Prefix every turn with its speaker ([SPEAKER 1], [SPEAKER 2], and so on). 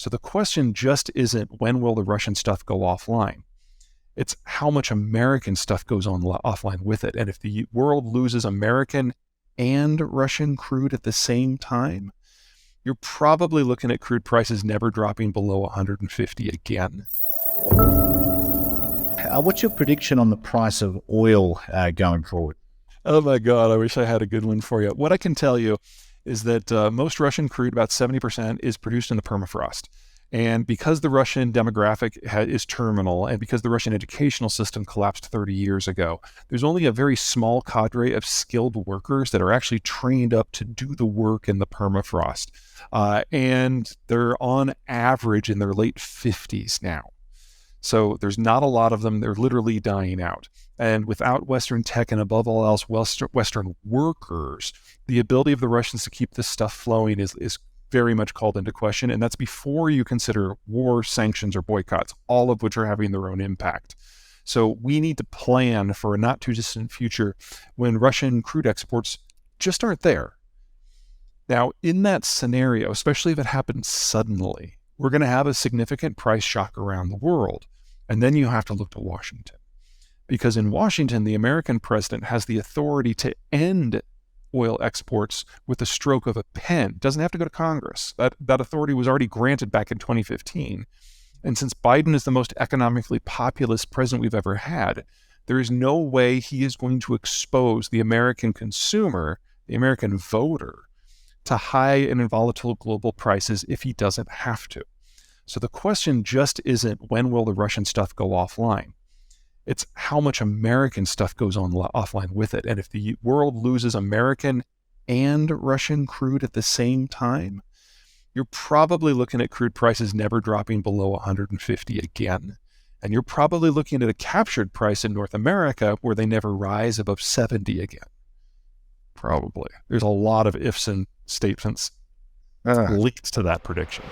[SPEAKER 1] So the question just isn't when will the Russian stuff go offline? It's how much American stuff goes on offline with it. And if the world loses American and Russian crude at the same time, you're probably looking at crude prices never dropping below 150 again.
[SPEAKER 2] What's your prediction on the price of oil going forward?
[SPEAKER 1] Oh my God, I wish I had a good one for you. What I can tell you is that most Russian crude, about 70%, is produced in the permafrost. And because the Russian demographic is terminal, and because the Russian educational system collapsed 30 years ago, there's only a very small cadre of skilled workers that are actually trained up to do the work in the permafrost. And they're on average in their late 50s now. So there's not a lot of them. They're literally dying out. And without Western tech and above all else, Western workers, the ability of the Russians to keep this stuff flowing is very much called into question. And that's before you consider war, sanctions, or boycotts, all of which are having their own impact. So we need to plan for a not too distant future when Russian crude exports just aren't there. Now, in that scenario, especially if it happens suddenly, we're going to have a significant price shock around the world. And then you have to look to Washington. Because in Washington, the American president has the authority to end oil exports with the stroke of a pen. It doesn't have to go to Congress. That authority was already granted back in 2015. And since Biden is the most economically populist president we've ever had, there is no way he is going to expose the American consumer, the American voter, to high and volatile global prices if he doesn't have to. So the question just isn't when will the Russian stuff go offline? It's how much American stuff goes on offline with it. And if the world loses American and Russian crude at the same time, you're probably looking at crude prices never dropping below 150 again. And you're probably looking at a captured price in North America where they never rise above 70 again. Probably. There's a lot of ifs and statements linked to that prediction.